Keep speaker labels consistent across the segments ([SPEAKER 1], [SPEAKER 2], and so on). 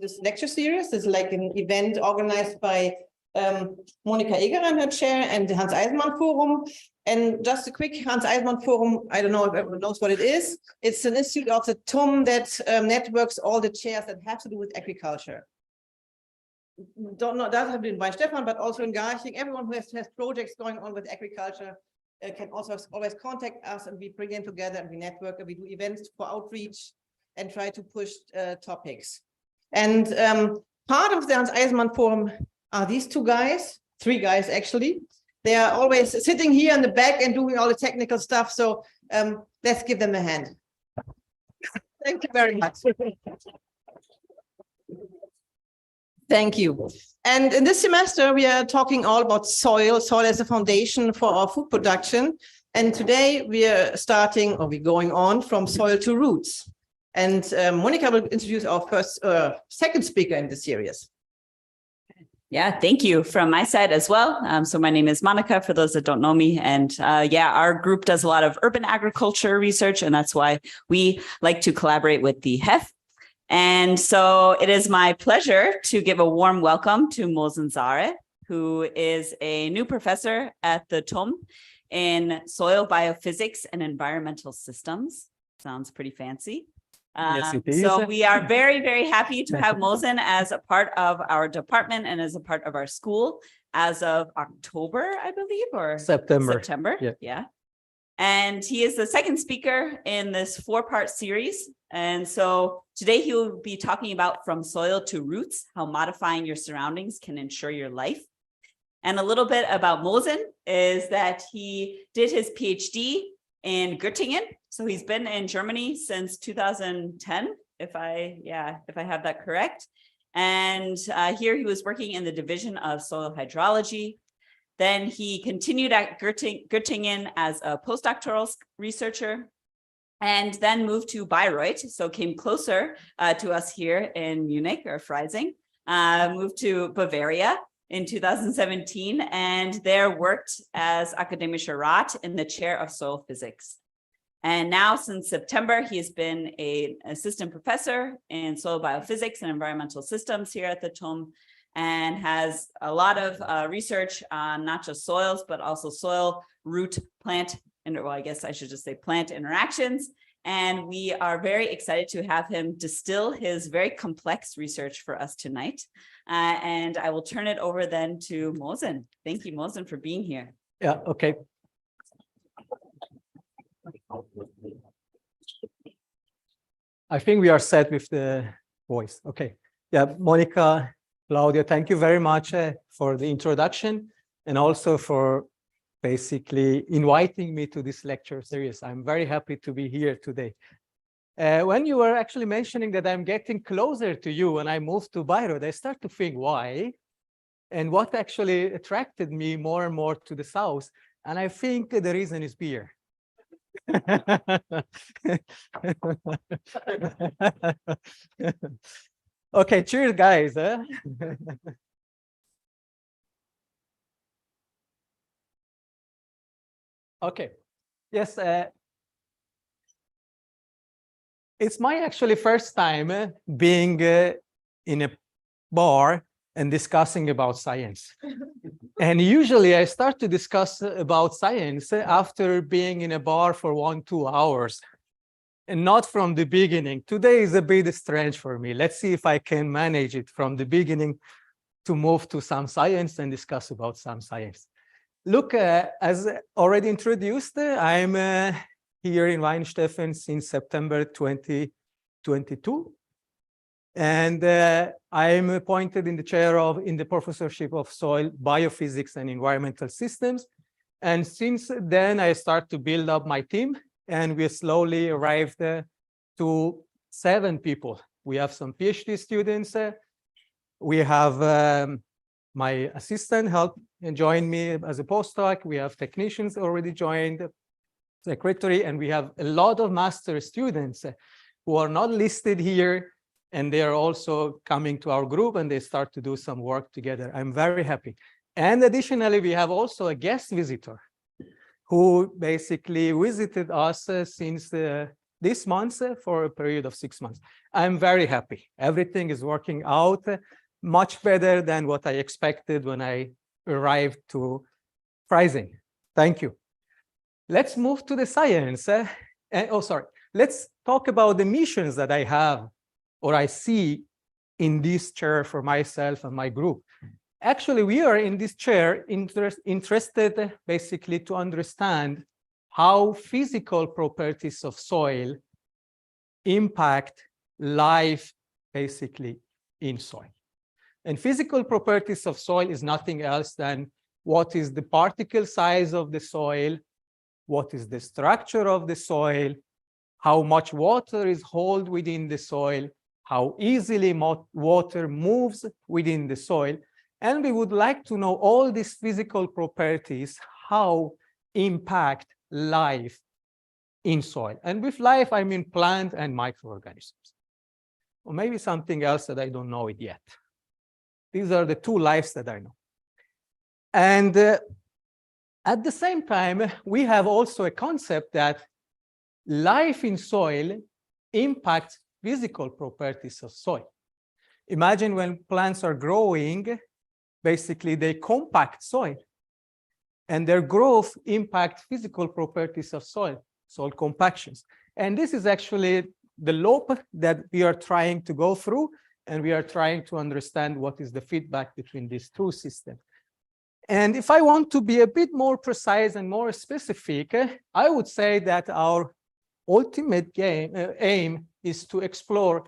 [SPEAKER 1] this lecture series. This is like an event organized by Monika Egerer and her chair and the Hans Eismann Forum. And just a quick Hans Eismann Forum, I don't know if everyone knows what it is. It's an institute of the TUM that networks all the chairs that have to do with agriculture. Don't know, doesn't have to be in Weinstefan, but also in Garching. Everyone who has projects going on with agriculture can also always contact us, and we bring them together and we network and we do events for outreach and try to push topics. And part of the Hans Eismann Forum are these two guys, three guys actually. They are always sitting here in the back and doing all the technical stuff. So let's give them a hand. Thank you very much. Thank you. And in this semester, we are talking all about soil as a foundation for our food production. And today we are starting, or we're going on from soil to roots. And Monika will introduce our second speaker in the series.
[SPEAKER 2] Yeah, thank you from my side as well. So my name is Monika, for those that don't know me. And yeah, our group does a lot of urban agriculture research, and that's why we like to collaborate with the HEF. And so it is my pleasure to give a warm welcome to Mohsen Zare, who is a new professor at the TUM in soil biophysics and environmental systems. Sounds pretty fancy.
[SPEAKER 3] Yes, it is.
[SPEAKER 2] So we are very, very happy to have Mohsen as a part of our department and as a part of our school as of October, I believe, or September. Yeah. And he is the second speaker in this 4-part series. And so today he will be talking about from soil to roots, how modifying your surroundings can ensure your life. And a little bit about Mohsen is that he did his PhD in Göttingen. So he's been in Germany since 2010, if I have that correct. And here he was working in the division of soil hydrology. Then he continued at Göttingen as a postdoctoral researcher, and then moved to Bayreuth, so came closer to us here in Munich or Freising, moved to Bavaria in 2017, and there worked as Akademischer Rat in the chair of soil physics. And now since September, he has been an assistant professor in soil biophysics and environmental systems here at the TUM, and has a lot of research on not just soils, but also soil, root, plant, and well, I guess I should just say plant interactions. And we are very excited to have him distill his very complex research for us tonight. And I will turn it over then to Mohsen. Thank you, Mohsen, for being here.
[SPEAKER 3] Yeah, okay. I think we are set with the voice. Okay. Yeah, Monika, Claudia, thank you very much for the introduction and also for basically inviting me to this lecture series. I'm very happy to be here today. When you were actually mentioning that I'm getting closer to you when I moved to Bayreuth, I start to think why and what actually attracted me more and more to the south. And I think the reason is beer. Okay, cheers, guys. Okay, yes, it's my actually first time being in a bar and discussing about science. And usually I start to discuss about science after being in a bar for 1-2 hours and not from the beginning. Today is a bit strange for me. Let's see if I can manage it from the beginning to move to some science and discuss about some science. Look, as already introduced, I'm here in Weinstefan since September 2022. And I'm appointed in the chair in the Professorship of Soil Biophysics and Environmental Systems. And since then, I start to build up my team, and we slowly arrived to 7 people. We have some PhD students. We have my assistant help and join me as a postdoc. We have technicians already joined, secretary, and we have a lot of master students who are not listed here. And they are also coming to our group and they start to do some work together. I'm very happy. And additionally, we have also a guest visitor who basically visited us since the this month for a period of 6 months. I'm very happy. Everything is working out much better than what I expected when I arrived to Freising. Thank you. Let's move to the science. Let's talk about the missions that I have or I see in this chair for myself and my group. Actually, we are in this chair interested basically to understand how physical properties of soil impact life basically in soil. And physical properties of soil is nothing else than what is the particle size of the soil, what is the structure of the soil, how much water is held within the soil, how easily water moves within the soil. And we would like to know all these physical properties, how impact life in soil. And with life, I mean plant and microorganisms. Or maybe something else that I don't know it yet. These are the two lives that I know. And at the same time, we have also a concept that life in soil impacts physical properties of soil. Imagine when plants are growing, basically they compact soil, and their growth impacts physical properties of soil compactions. And this is actually the loop that we are trying to go through, and we are trying to understand what is the feedback between these two systems. And if I want to be a bit more precise and more specific, I would say that our ultimate aim is to explore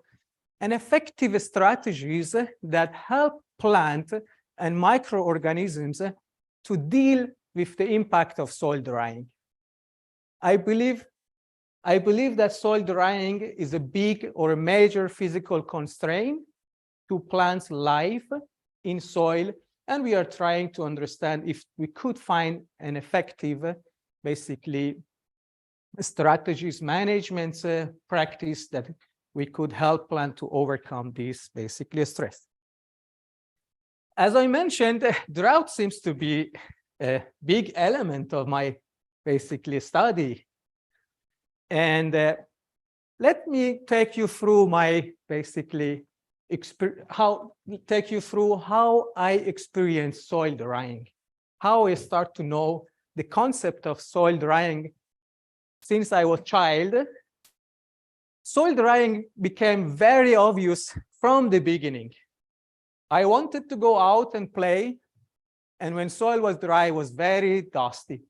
[SPEAKER 3] an effective strategies that help plant and microorganisms to deal with the impact of soil drying. I believe that soil drying is a big or a major physical constraint to plants' life in soil, and we are trying to understand if we could find an effective, basically, strategies, management practice that we could help plant to overcome this basically stress. As I mentioned, drought seems to be a big element of my basically study. And let me take you through my basically how I experience soil drying, how I start to know the concept of soil drying since I was a child. Soil drying became very obvious from the beginning. I wanted to go out and play, and when soil was dry, it was very dusty.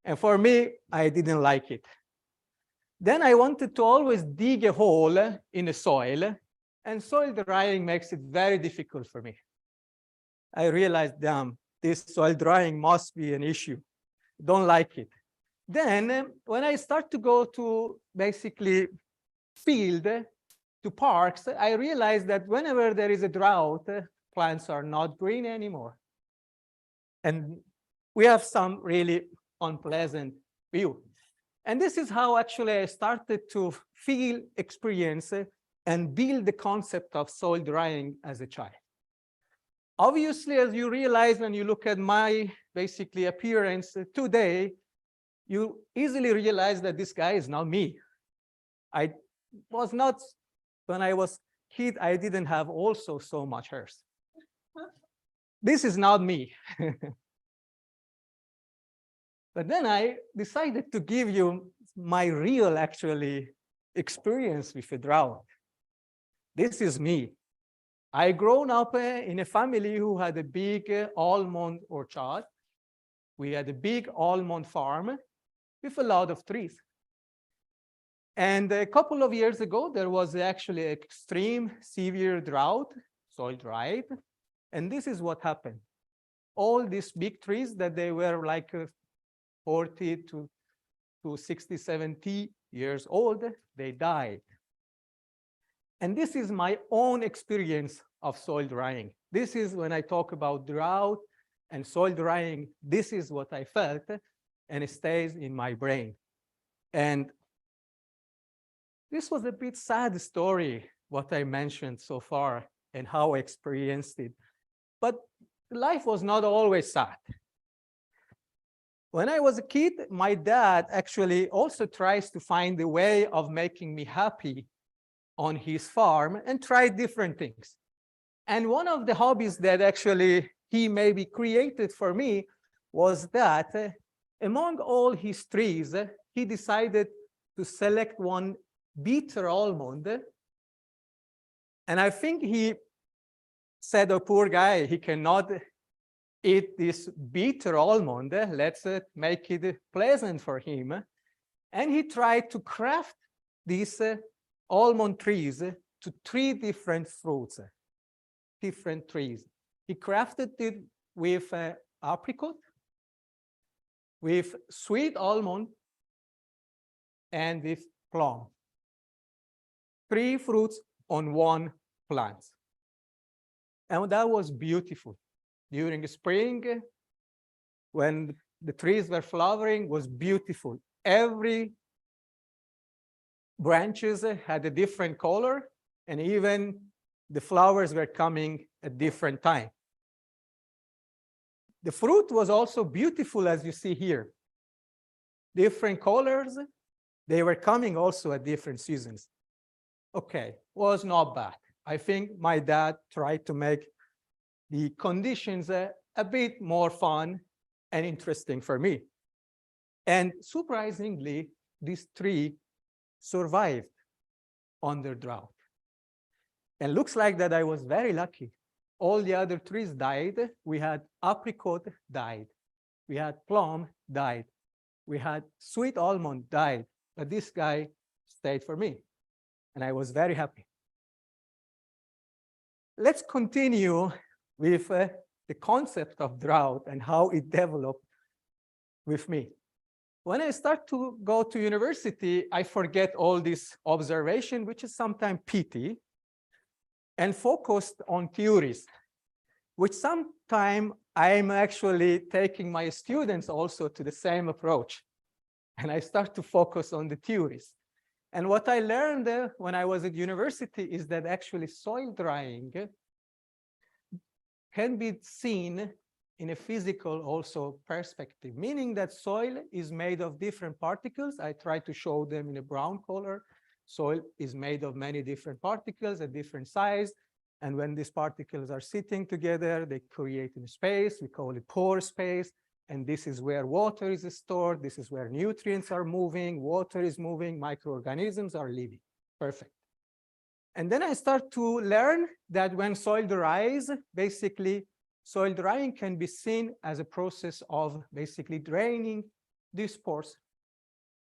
[SPEAKER 3] And for me, I didn't like it. Then I wanted to always dig a hole in the soil, and soil drying makes it very difficult for me. I realized, damn, this soil drying must be an issue. Don't like it. Then when I start to go to basically field, to parks, I realized that whenever there is a drought, plants are not green anymore. And we have some really unpleasant view. And this is how actually I started to feel, experience, and build the concept of soil drying as a child. Obviously, as you realize when you look at my basically appearance today, you easily realize that this guy is not me. I was not, when I was a kid, I didn't have also so much hair. This is not me. But then I decided to give you my real actually experience with a drought. This is me. I grown up in a family who had a big almond orchard. We had a big almond farm with a lot of trees. And a couple of years ago, there was actually an extreme severe drought, soil dried. And this is what happened. All these big trees that they were like 40 to 60, 70 years old, they died. And this is my own experience of soil drying. This is when I talk about drought and soil drying, this is what I felt, and it stays in my brain. And this was a bit sad story, what I mentioned so far and how I experienced it. But life was not always sad. When I was a kid, my dad actually also tries to find a way of making me happy on his farm and try different things. And one of the hobbies that actually he maybe created for me was that among all his trees, he decided to select one bitter almond. And I think he said, oh, poor guy, he cannot eat this bitter almond. Let's make it pleasant for him. And he tried to craft these almond trees to 3 different fruits, different trees. He crafted it with apricot, with sweet almond, and with plum. 3 fruits on one plant. And that was beautiful. During spring, when the trees were flowering, was beautiful. Every branches had a different color, and even the flowers were coming at different time. The fruit was also beautiful, as you see here. Different colors, they were coming also at different seasons. Okay, was not bad. I think my dad tried to make the conditions a bit more fun and interesting for me. And surprisingly, this tree survived under drought. And looks like that I was very lucky. All the other trees died. We had apricot died. We had plum died. We had sweet almond died. But this guy stayed for me. And I was very happy. Let's continue with the concept of drought and how it developed with me. When I start to go to university, I forget all this observation, which is sometimes pity, and focused on theories, which sometimes I'm actually taking my students also to the same approach. And I start to focus on the theories. And what I learned when I was at university is that actually soil drying can be seen in a physical also perspective, meaning that soil is made of different particles. I try to show them in a brown color. Soil is made of many different particles at different size. And when these particles are sitting together, they create a space. We call it pore space. And this is where water is stored. This is where nutrients are moving. Water is moving. Microorganisms are living. Perfect. And then I start to learn that when soil dries, basically, soil drying can be seen as a process of basically draining these pores.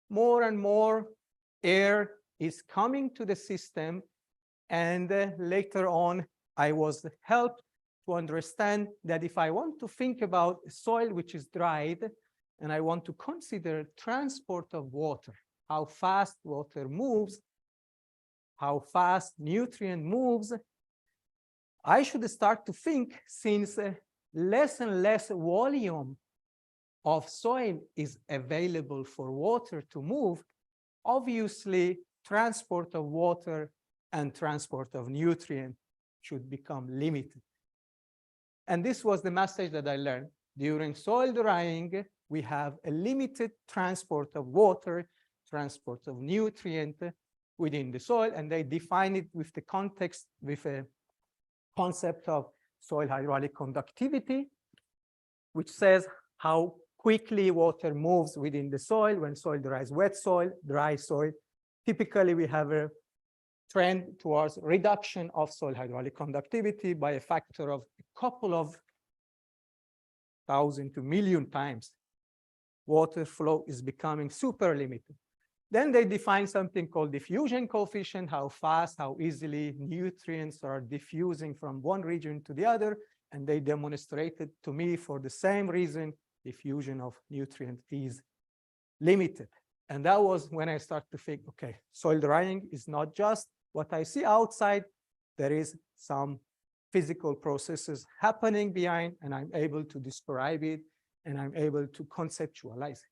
[SPEAKER 3] More and more air is coming to the system. And later on, I was helped to understand that if I want to think about soil which is dried, and I want to consider transport of water, how fast water moves, how fast nutrient moves, I should start to think, since less and less volume of soil is available for water to move, obviously transport of water and transport of nutrient should become limited. And this was the message that I learned. During soil drying, we have a limited transport of water, transport of nutrient within the soil, and they define it with the context, with a concept of soil hydraulic conductivity, which says how quickly water moves within the soil. When soil dries, wet soil, dry soil, typically we have a trend towards reduction of soil hydraulic conductivity by a factor of a couple of 1,000 to million times. Water flow is becoming super limited. Then they define something called diffusion coefficient, how fast, how easily nutrients are diffusing from one region to the other. And they demonstrated to me for the same reason, diffusion of nutrient is limited. And that was when I started to think, okay, soil drying is not just what I see outside. There is some physical processes happening behind, and I'm able to describe it, and I'm able to conceptualize it.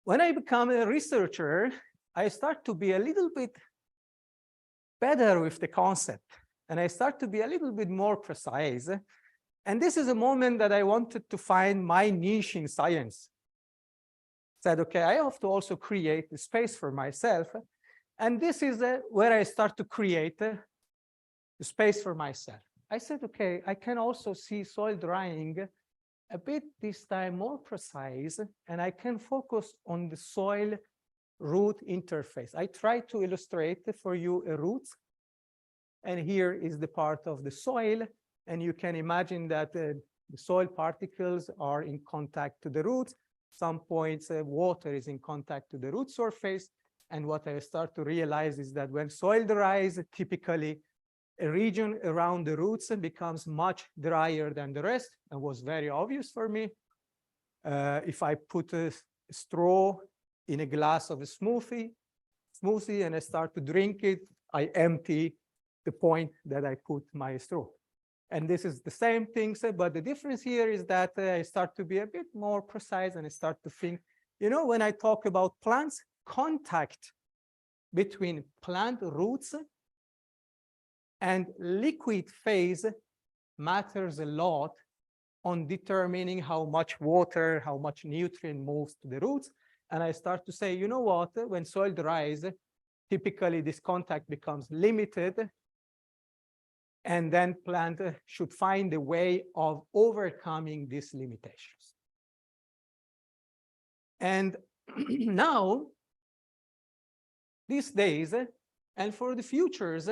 [SPEAKER 3] When I become a researcher, I start to be a little bit better with the concept, and I start to be a little bit more precise. And this is a moment that I wanted to find my niche in science. Said, okay, I have to also create a space for myself. And this is where I start to create a space for myself. I said, okay, I can also see soil drying a bit this time more precise, and I can focus on the soil root interface. I try to illustrate for you a root, and here is the part of the soil, and you can imagine that the soil particles are in contact to the roots. Some points water is in contact to the root surface, and what I start to realize is that when soil dries, typically a region around the roots becomes much drier than the rest, and was very obvious for me. If I put a straw in a glass of a smoothie and I start to drink it, I empty the point that I put my straw. And this is the same thing, but the difference here is that I start to be a bit more precise, and I start to think, you know, when I talk about plants, contact between plant roots and liquid phase matters a lot on determining how much water, how much nutrient moves to the roots. And I start to say, you know what, when soil dries, typically this contact becomes limited, and then plant should find a way of overcoming these limitations. And now, these days, and for the futures,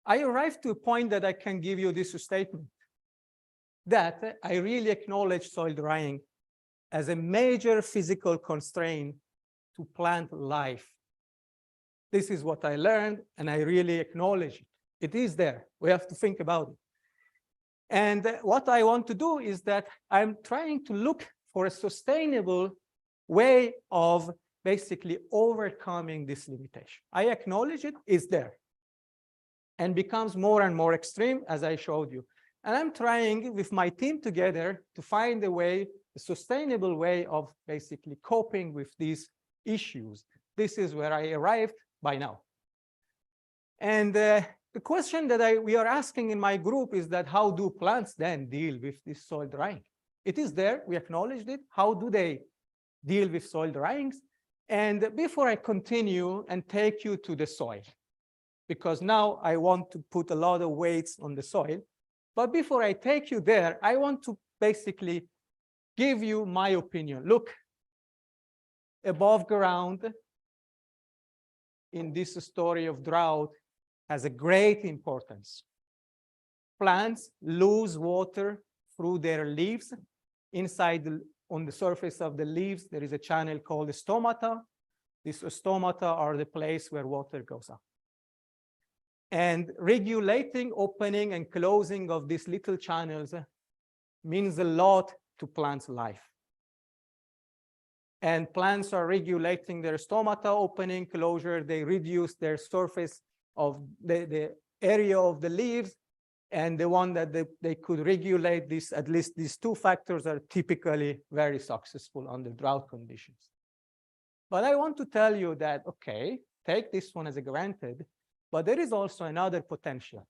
[SPEAKER 3] I arrived to a point that I can give you this statement, that I really acknowledge soil drying as a major physical constraint to plant life. This is what I learned, and I really acknowledge it. It is there. We have to think about it. And what I want to do is that I'm trying to look for a sustainable way of basically overcoming this limitation. I acknowledge it is there and becomes more and more extreme, as I showed you. And I'm trying with my team together to find a way, a sustainable way of basically coping with these issues. This is where I arrived by now. And the question that we are asking in my group is that how do plants then deal with this soil drying? It is there, we acknowledged it. How do they deal with soil dryings? And before I continue and take you to the soil, because now I want to put a lot of weights on the soil, but before I take you there, I want to basically give you my opinion. Look, above ground in this story of drought has a great importance. Plants lose water through their leaves. Inside, on the surface of the leaves, there is a channel called the stomata. These stomata are the place where water goes up. And regulating opening and closing of these little channels means a lot to plants' life. And plants are regulating their stomata opening, closure. They reduce their surface of the area of the leaves, and the one that they could regulate this, at least these two factors are typically very successful under drought conditions. But I want to tell you that, okay, take this one as a granted, but there is also another potential.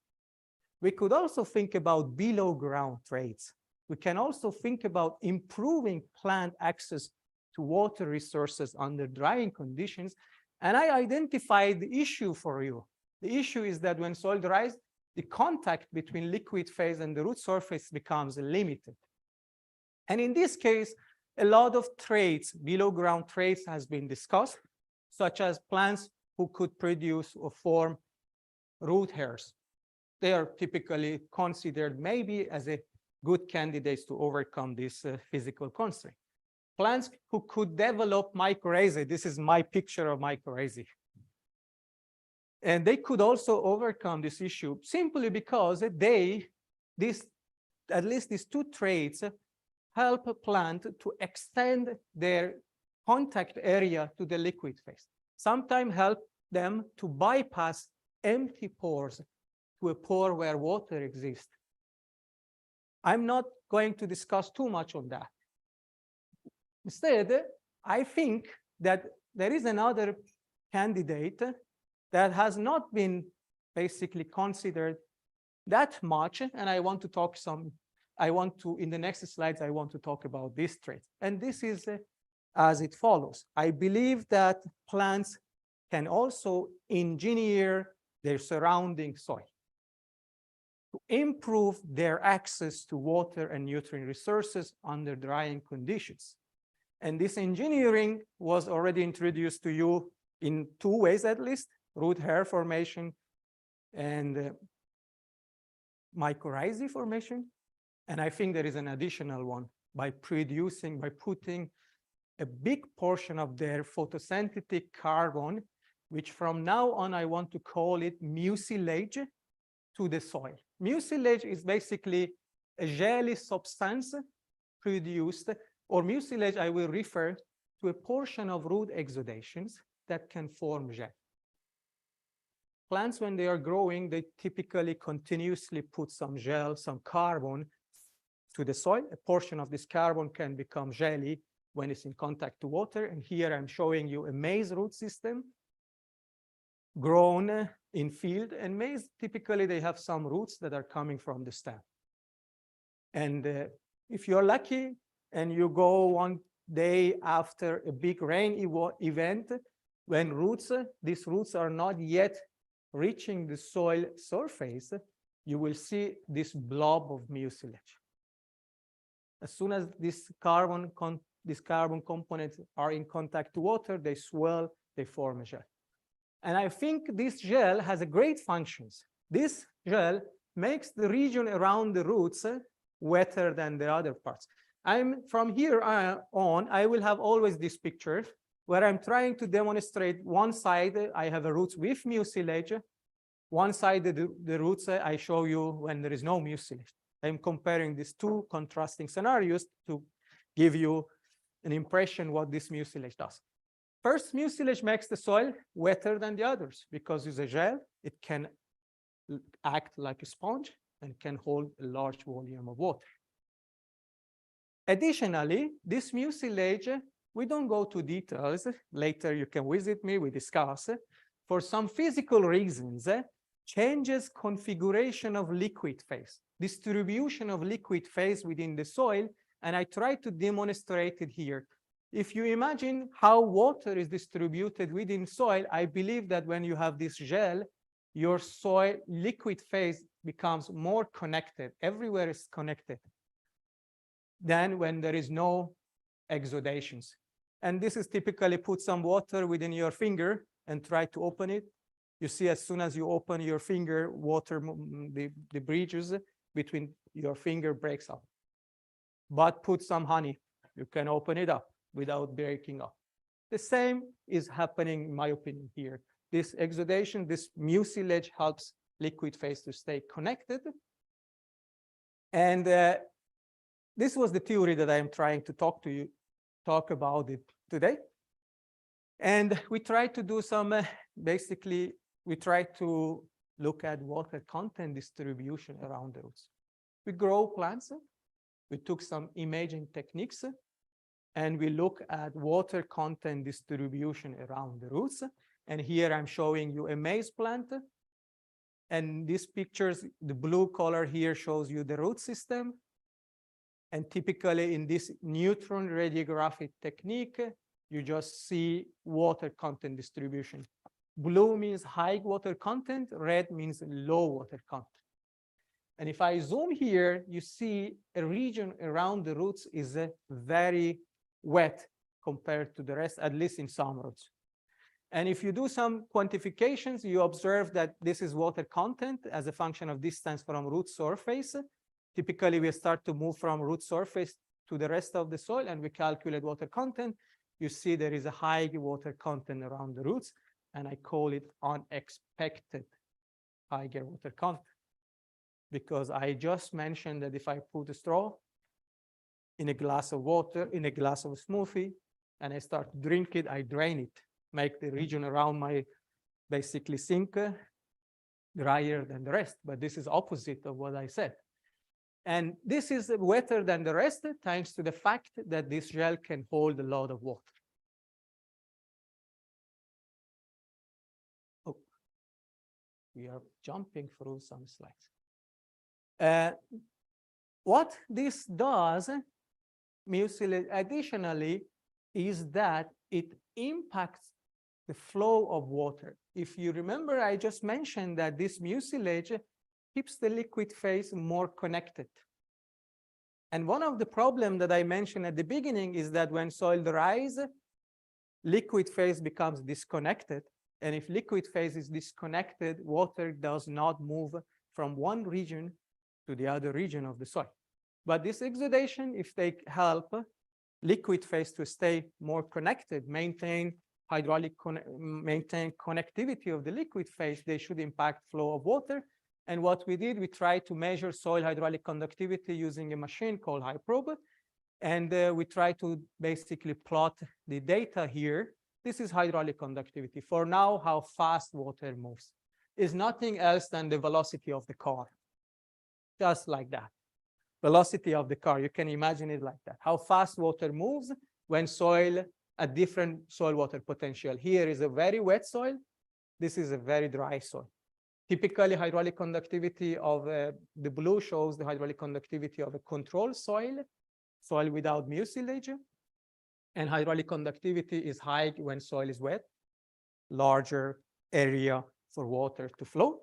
[SPEAKER 3] We could also think about below ground traits. We can also think about improving plant access to water resources under drying conditions. And I identified the issue for you. The issue is that when soil dries, the contact between liquid phase and the root surface becomes limited. And in this case, a lot of traits, below ground traits, has been discussed, such as plants who could produce or form root hairs. They are typically considered maybe as a good candidates to overcome this physical constraint. Plants who could develop mycorrhizae. This is my picture of mycorrhizae. And they could also overcome this issue simply because at least these two traits help a plant to extend their contact area to the liquid phase. Sometimes help them to bypass empty pores to a pore where water exists. I'm not going to discuss too much on that. Instead, I think that there is another candidate that has not been basically considered that much, and I want to talk some in the next slides, I want to talk about this trait. And this is as it follows. I believe that plants can also engineer their surrounding soil to improve their access to water and nutrient resources under drying conditions. And this engineering was already introduced to you in two ways, at least: root hair formation and mycorrhizae formation. And I think there is an additional one by putting a big portion of their photosynthetic carbon, which from now on I want to call it mucilage, to the soil. Mucilage is basically a jelly substance produced, or mucilage I will refer to a portion of root exudations that can form gel. Plants, when they are growing, they typically continuously put some gel, some carbon to the soil. A portion of this carbon can become jelly when it's in contact to water. And here I'm showing you a maize root system grown in field. And maize, typically they have some roots that are coming from the stem. And if you're lucky and you go one day after a big rain event, when these roots are not yet reaching the soil surface, you will see this blob of mucilage. As soon as these carbon components are in contact to water, they swell, they form a gel. And I think this gel has a great functions. This gel makes the region around the roots wetter than the other parts. From here on, I will have always this picture where I'm trying to demonstrate one side, I have a roots with mucilage. One side, the roots, I show you when there is no mucilage. I'm comparing these two contrasting scenarios to give you an impression what this mucilage does. First, mucilage makes the soil wetter than the others because it's a gel. It can act like a sponge and can hold a large volume of water. Additionally, this mucilage, we don't go to details. Later, you can visit me, we discuss. For some physical reasons, changes configuration of liquid phase, distribution of liquid phase within the soil, and I try to demonstrate it here. If you imagine how water is distributed within soil, I believe that when you have this gel, your soil liquid phase becomes more connected. Everywhere is connected than when there is no exudations. And this is typically put some water within your finger and try to open it. You see, as soon as you open your finger, water, the bridges between your finger breaks up. But put some honey, you can open it up without breaking up. The same is happening, in my opinion, here. This exudation, this mucilage helps liquid phase to stay connected. And this was the theory that I am trying to talk about it today. And we try to do some, basically, we try to look at water content distribution around the roots. We grow plants, we took some imaging techniques, and we look at water content distribution around the roots. And here I'm showing you a maize plant. And these pictures, the blue color here shows you the root system. And typically in this neutron radiographic technique, you just see water content distribution. Blue means high water content, red means low water content. And if I zoom here, you see a region around the roots is very wet compared to the rest, at least in some roots. And if you do some quantifications, you observe that this is water content as a function of distance from root surface. Typically, we start to move from root surface to the rest of the soil, and we calculate water content. You see there is a high water content around the roots, and I call it unexpected higher water content. Because I just mentioned that if I put a straw in a glass of water, in a glass of a smoothie, and I start to drink it, I drain it, make the region around my basically sink drier than the rest. But this is opposite of what I said. And this is wetter than the rest, thanks to the fact that this gel can hold a lot of water. Oh, we are jumping through some slides. What this does, mucilage additionally, is that it impacts the flow of water. If you remember, I just mentioned that this mucilage keeps the liquid phase more connected. And one of the problems that I mentioned at the beginning is that when soil dries, liquid phase becomes disconnected. And if liquid phase is disconnected, water does not move from one region to the other region of the soil. But this exudation, if they help liquid phase to stay more connected, maintain connectivity of the liquid phase, they should impact flow of water. And what we did, we tried to measure soil hydraulic conductivity using a machine called HyProbe. And we tried to basically plot the data here. This is hydraulic conductivity. For now, how fast water moves is nothing else than the velocity of the car. Just like that. Velocity of the car, you can imagine it like that. How fast water moves when soil at different soil water potential. Here is a very wet soil. This is a very dry soil. Typically, hydraulic conductivity of the blue shows the hydraulic conductivity of a controlled soil, soil without mucilage. And hydraulic conductivity is high when soil is wet, larger area for water to flow.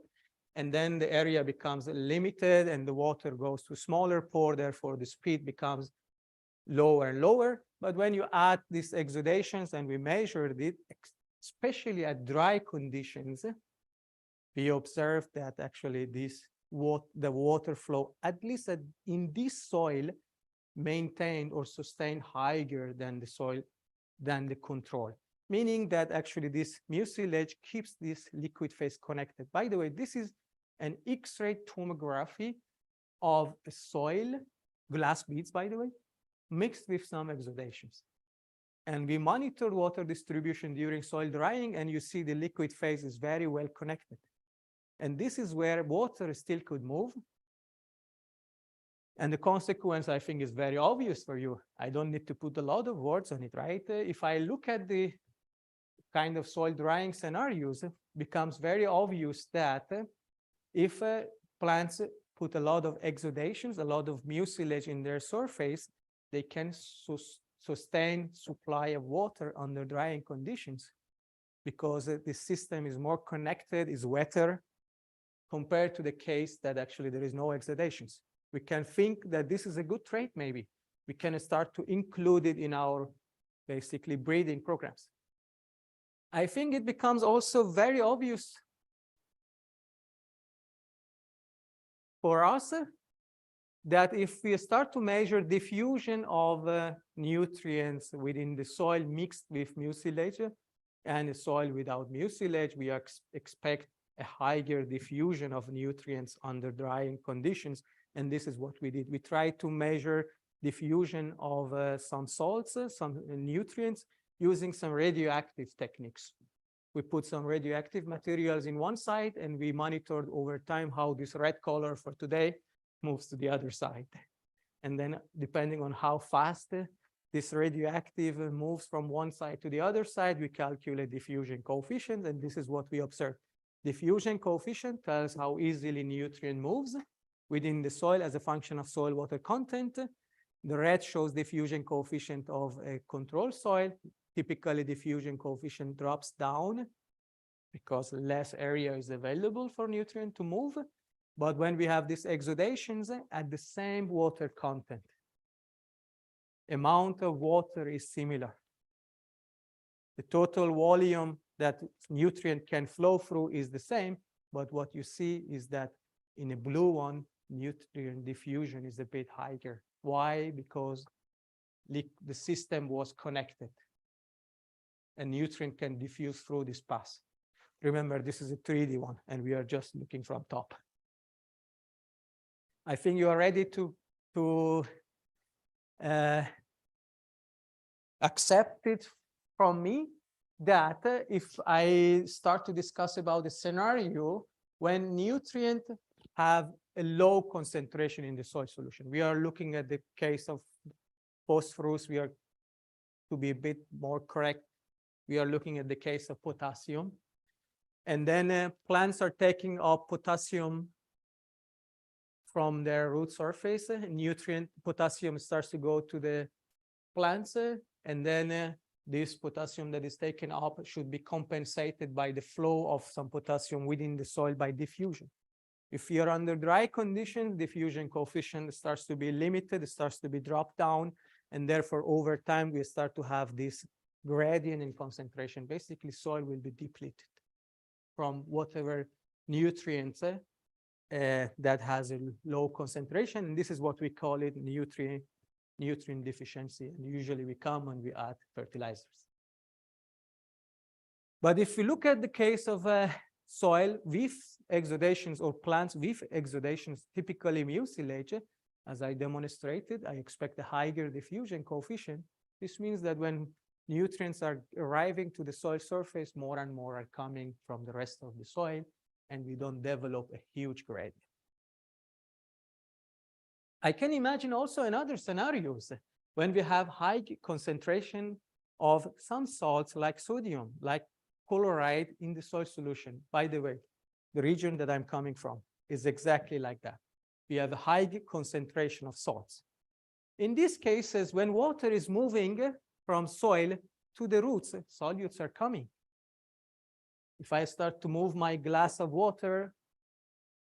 [SPEAKER 3] And then the area becomes limited and the water goes to smaller pore, therefore the speed becomes lower and lower. But when you add these exudations and we measured it, especially at dry conditions, we observed that actually the water flow, at least in this soil, maintained or sustained higher than the soil, than the control. Meaning that actually this mucilage keeps this liquid phase connected. By the way, this is an X-ray tomography of a soil, glass beads, by the way, mixed with some exudations. And we monitored water distribution during soil drying, and you see the liquid phase is very well connected. And this is where water still could move. And the consequence, I think, is very obvious for you. I don't need to put a lot of words on it, right? If I look at the kind of soil drying scenarios, it becomes very obvious that if plants put a lot of exudations, a lot of mucilage in their surface, they can sustain supply of water under drying conditions because the system is more connected, is wetter, compared to the case that actually there is no exudations. We can think that this is a good trait, maybe. We can start to include it in our basically breeding programs. I think it becomes also very obvious for us that if we start to measure diffusion of nutrients within the soil mixed with mucilage and the soil without mucilage, we expect a higher diffusion of nutrients under drying conditions. And this is what we did. We tried to measure diffusion of some salts, some nutrients, using some radioactive techniques. We put some radioactive materials in one side, and we monitored over time how this red color for today moves to the other side. And then depending on how fast this radioactive moves from one side to the other side, we calculate diffusion coefficient, and this is what we observed. Diffusion coefficient tells how easily nutrient moves within the soil as a function of soil water content. The red shows diffusion coefficient of a controlled soil. Typically, diffusion coefficient drops down because less area is available for nutrient to move. But when we have these exudations at the same water content, amount of water is similar. The total volume that nutrient can flow through is the same, but what you see is that in a blue one, nutrient diffusion is a bit higher. Why? Because the system was connected and nutrient can diffuse through this path. Remember, this is a 3D one, and we are just looking from top. I think you are ready to accept it from me that if I start to discuss about the scenario when nutrients have a low concentration in the soil solution. We are looking at the case of phosphorus. We are, to be a bit more correct, we are looking at the case of potassium. And then plants are taking up potassium from their root surface. Nutrient potassium starts to go to the plants, and then this potassium that is taken up should be compensated by the flow of some potassium within the soil by diffusion. If you're under dry conditions, diffusion coefficient starts to be limited, it starts to be dropped down, and therefore over time we start to have this gradient in concentration. Basically, soil will be depleted from whatever nutrients that has a low concentration, and this is what we call it nutrient deficiency, and usually we come when we add fertilizers. But if we look at the case of soil with exudations or plants with exudations, typically mucilage, as I demonstrated, I expect a higher diffusion coefficient. This means that when nutrients are arriving to the soil surface, more and more are coming from the rest of the soil, and we don't develop a huge gradient. I can imagine also in other scenarios when we have high concentration of some salts like sodium, like chloride in the soil solution. By the way, the region that I'm coming from is exactly like that. We have a high concentration of salts. In these cases, when water is moving from soil to the roots, solutes are coming. If I start to move my glass of water,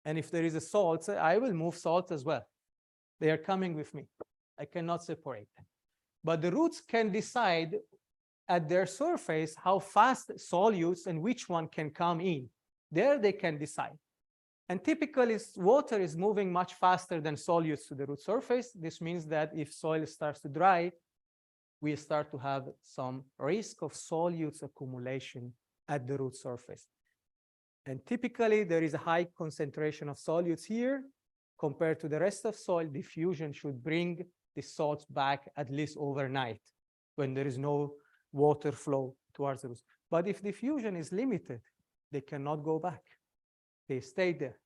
[SPEAKER 3] and if there is a salt, I will move salt as well. They are coming with me. I cannot separate them. But the roots can decide at their surface how fast solutes and which one can come in. There they can decide. And typically, water is moving much faster than solutes to the root surface. This means that if soil starts to dry, we start to have some risk of solutes accumulation at the root surface. And typically, there is a high concentration of solutes here. Compared to the rest of soil, diffusion should bring the salts back at least overnight when there is no water flow towards the roots. But if diffusion is limited, they cannot go back. They stay there.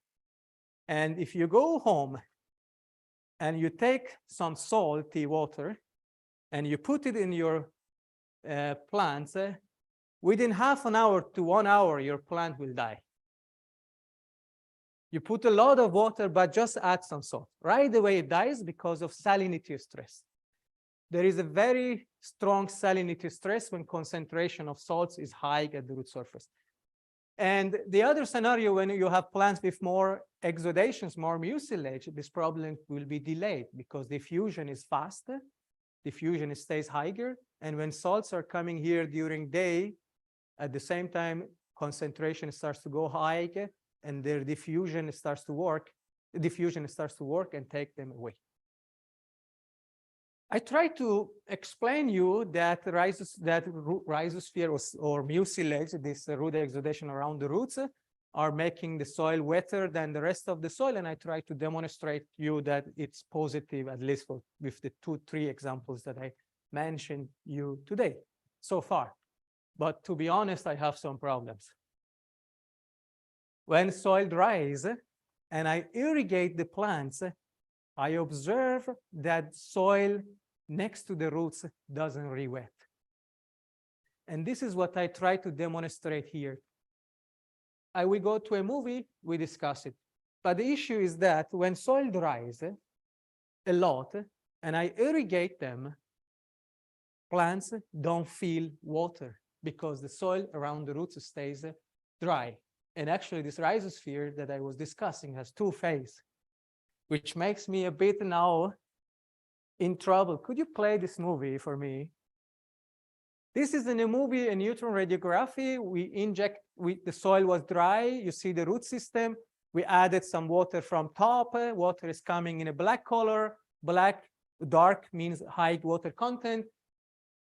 [SPEAKER 3] And if you go home and you take some salty water and you put it in your plants, within half an hour to 1 hour, your plant will die. You put a lot of water, but just add some salt. Right away, it dies because of salinity stress. There is a very strong salinity stress when concentration of salts is high at the root surface. And the other scenario, when you have plants with more exudations, more mucilage, this problem will be delayed because diffusion is faster, diffusion stays higher, and when salts are coming here during day, at the same time, concentration starts to go high, and their diffusion starts to work and take them away. I try to explain you that rhizosphere or mucilage, this root exudation around the roots, are making the soil wetter than the rest of the soil, and I try to demonstrate you that it's positive, at least with the 2-3 examples that I mentioned you today so far. But to be honest, I have some problems. When soil dries and I irrigate the plants, I observe that soil next to the roots doesn't re-wet. And this is what I try to demonstrate here. We go to a movie, we discuss it. But the issue is that when soil dries a lot and I irrigate them, plants don't feel water because the soil around the roots stays dry. And actually, this rhizosphere that I was discussing has 2 phases, which makes me a bit now in trouble. Could you play this movie for me? This is in a movie, a neutron radiography. The soil was dry. You see the root system. We added some water from top. Water is coming in a black color. Dark means high water content.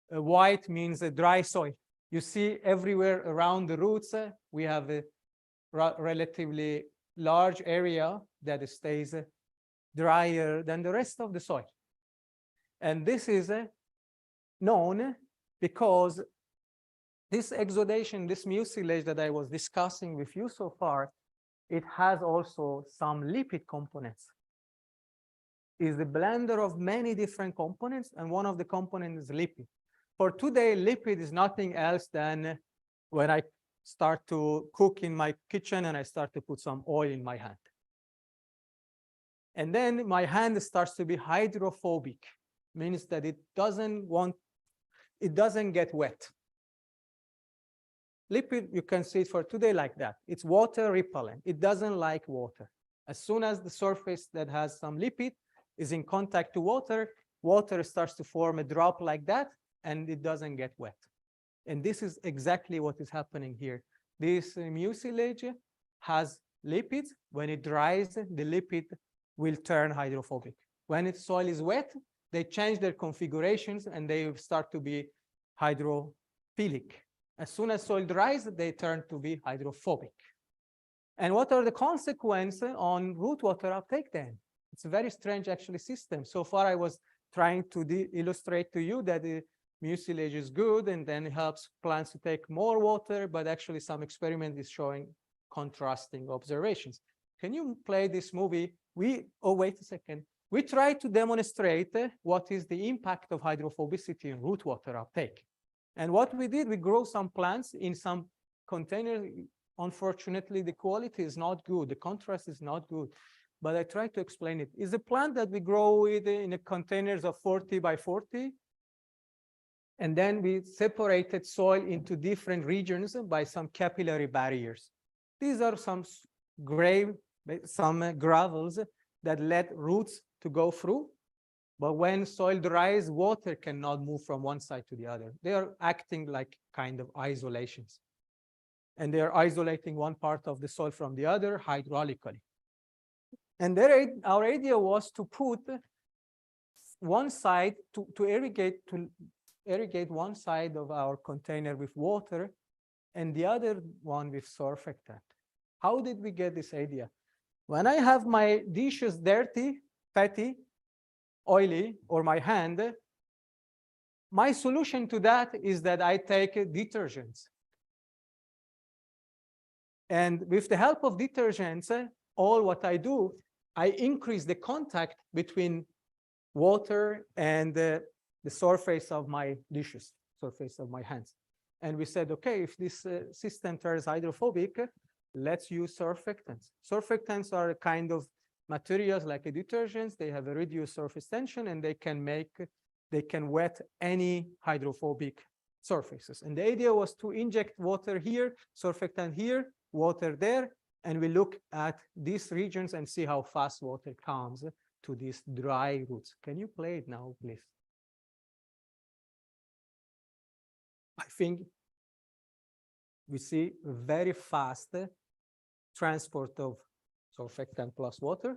[SPEAKER 3] White means a dry soil. You see everywhere around the roots, we have a relatively large area that stays drier than the rest of the soil. And this is known because this exudation, this mucilage that I was discussing with you so far, it has also some lipid components. It's the blender of many different components, and one of the components is lipid. For today, lipid is nothing else than when I start to cook in my kitchen and I start to put some oil in my hand. And then my hand starts to be hydrophobic, means that it doesn't get wet. Lipid, you can see it for today like that. It's water repellent. It doesn't like water. As soon as the surface that has some lipid is in contact to water, water starts to form a drop like that, and it doesn't get wet. And this is exactly what is happening here. This mucilage has lipids. When it dries, the lipid will turn hydrophobic. When its soil is wet, they change their configurations and they start to be hydrophilic. As soon as soil dries, they turn to be hydrophobic. And what are the consequences on root water uptake then? It's a very strange actually system. So far I was trying to illustrate to you that the mucilage is good and then it helps plants to take more water, but actually some experiment is showing contrasting observations. Can you play this movie? Oh, wait a second. We try to demonstrate what is the impact of hydrophobicity in root water uptake. And what we did, we grow some plants in some containers. Unfortunately, the quality is not good. The contrast is not good. But I try to explain it. It's a plant that we grow in a containers of 40 by 40. And then we separated soil into different regions by some capillary barriers. These are some gravels that let roots to go through. But when soil dries, water cannot move from one side to the other. They are acting like kind of isolations. And they are isolating one part of the soil from the other hydraulically. And our idea was to put one side, to irrigate one side of our container with water and the other one with surfactant. How did we get this idea? When I have my dishes dirty, fatty, oily, or my hand, my solution to that is that I take detergents. And with the help of detergents, what I do, I increase the contact between water and the surface of my dishes, surface of my hands. And we said, okay, if this system turns hydrophobic, let's use surfactants. Surfactants are a kind of materials like detergents. They have a reduced surface tension and they can wet any hydrophobic surfaces. And the idea was to inject water here, surfactant here, water there, and we look at these regions and see how fast water comes to these dry roots. Can you play it now, please? I think we see very fast transport of surfactant plus water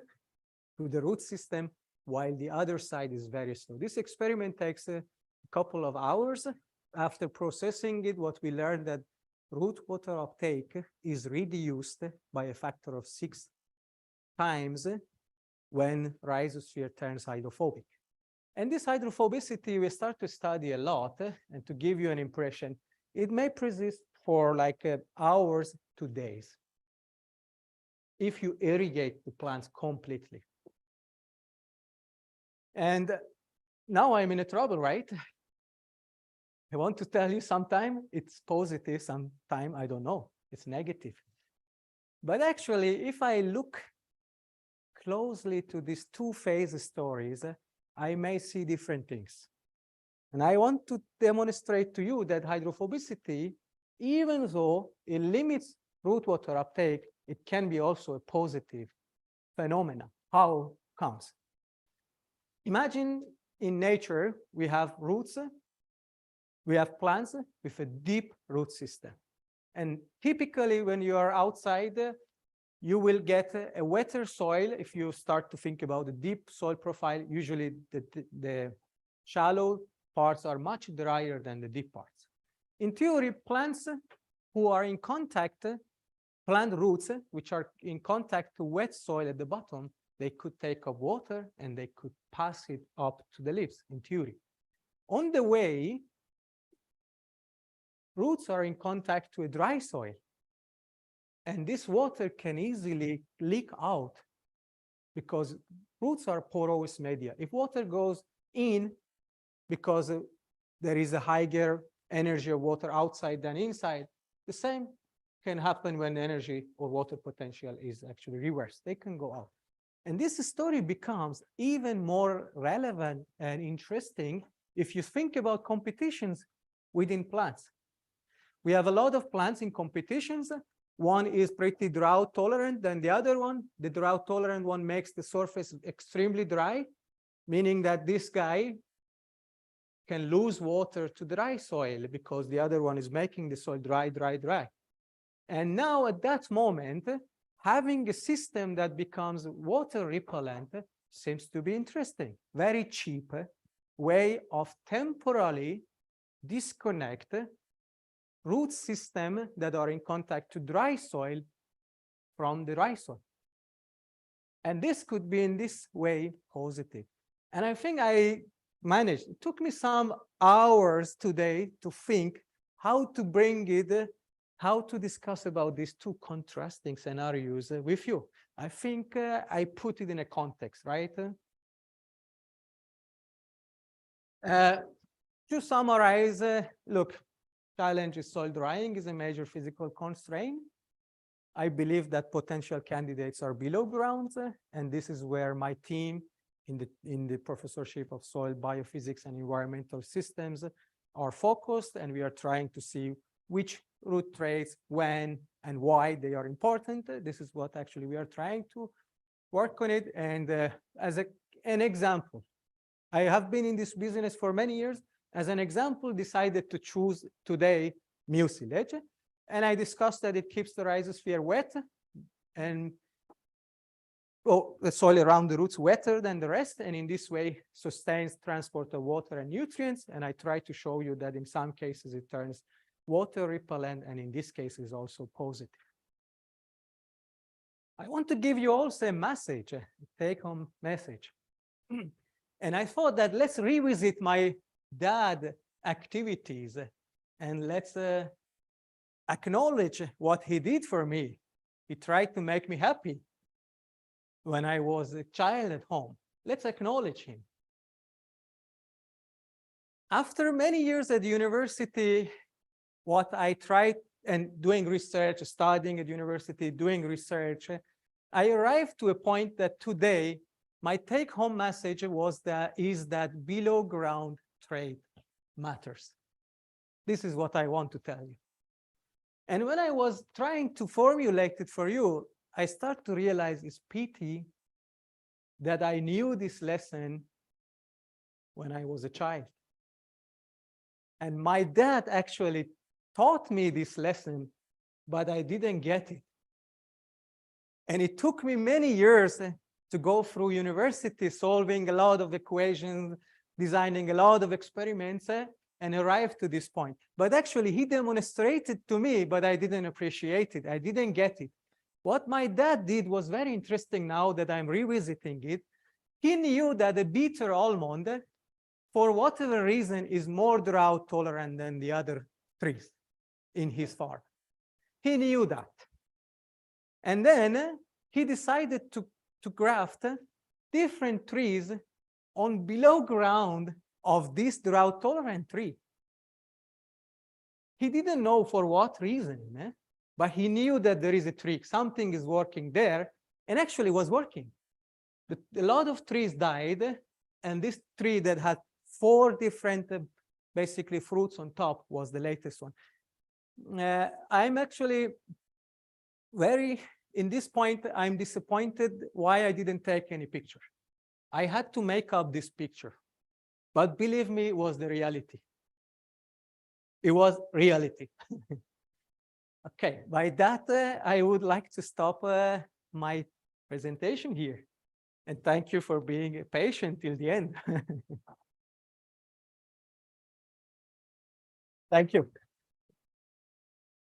[SPEAKER 3] to the root system, while the other side is very slow. This experiment takes a couple of hours. After processing it, what we learned that root water uptake is reduced by a factor of 6 times when rhizosphere turns hydrophobic. And this hydrophobicity we start to study a lot, and to give you an impression, it may persist for like hours to days if you irrigate the plants completely. And now I'm in a trouble, right? I want to tell you sometime it's positive, sometime I don't know, it's negative. But actually, if I look closely to these two-phase stories, I may see different things. And I want to demonstrate to you that hydrophobicity, even though it limits root water uptake, it can be also a positive phenomenon. How comes? Imagine in nature, we have roots, we have plants with a deep root system. And typically when you are outside, you will get a wetter soil. If you start to think about the deep soil profile, usually the shallow parts are much drier than the deep parts. In theory, plants who are in contact, plant roots, which are in contact to wet soil at the bottom, they could take up water and they could pass it up to the leaves, in theory. On the way, roots are in contact to a dry soil. And this water can easily leak out because roots are porous media. If water goes in because there is a higher energy of water outside than inside, the same can happen when energy or water potential is actually reversed. They can go out. And this story becomes even more relevant and interesting if you think about competitions within plants. We have a lot of plants in competitions. One is pretty drought tolerant than the other one. The drought tolerant one makes the surface extremely dry, meaning that this guy can lose water to dry soil because the other one is making the soil dry, dry, dry. And now at that moment, having a system that becomes water repellent seems to be interesting. Very cheap way of temporarily disconnect root system that are in contact to dry soil from the dry soil. And this could be in this way positive. And I think I managed. It took me some hours today to think how to bring it, how to discuss about these two contrasting scenarios with you. I think I put it in a context, right? To summarize, look, challenge is soil drying is a major physical constraint. I believe that potential candidates are below ground, and this is where my team in the Professorship of Soil Biophysics and Environmental Systems are focused, and we are trying to see which root traits, when, and why they are important. This is what actually we are trying to work on it. And as an example, I have been in this business for many years. As an example, decided to choose today mucilage, and I discussed that it keeps the rhizosphere wet and the soil around the roots wetter than the rest, and in this way sustains transport of water and nutrients. And I try to show you that in some cases it turns water repellent, and in this case is also positive. I want to give you also a message, a take-home message. And I thought that let's revisit my dad activities and let's acknowledge what he did for me. He tried to make me happy when I was a child at home. Let's acknowledge him. After many years at university, what I tried and doing research, studying at university, doing research, I arrived to a point that today my take-home message is that below ground trait matters. This is what I want to tell you. And when I was trying to formulate it for you, I start to realize it's pity that I knew this lesson when I was a child. And my dad actually taught me this lesson, but I didn't get it. And it took me many years to go through university, solving a lot of equations, designing a lot of experiments, and arrive to this point. But actually, he demonstrated to me, but I didn't appreciate it. I didn't get it. What my dad did was very interesting now that I'm revisiting it. He knew that a bitter almond, for whatever reason, is more drought tolerant than the other trees in his farm. He knew that. And then he decided to graft different trees on below ground of this drought tolerant tree. He didn't know for what reason, but he knew that there is a trick, something is working there, and actually was working. A lot of trees died, and this tree that had 4 different basically fruits on top was the latest one. I'm actually in this point, I'm disappointed why I didn't take any picture. I had to make up this picture, but believe me, it was the reality. It was reality. Okay, by that, I would like to stop my presentation here. And thank you for being patient till the end. Thank you.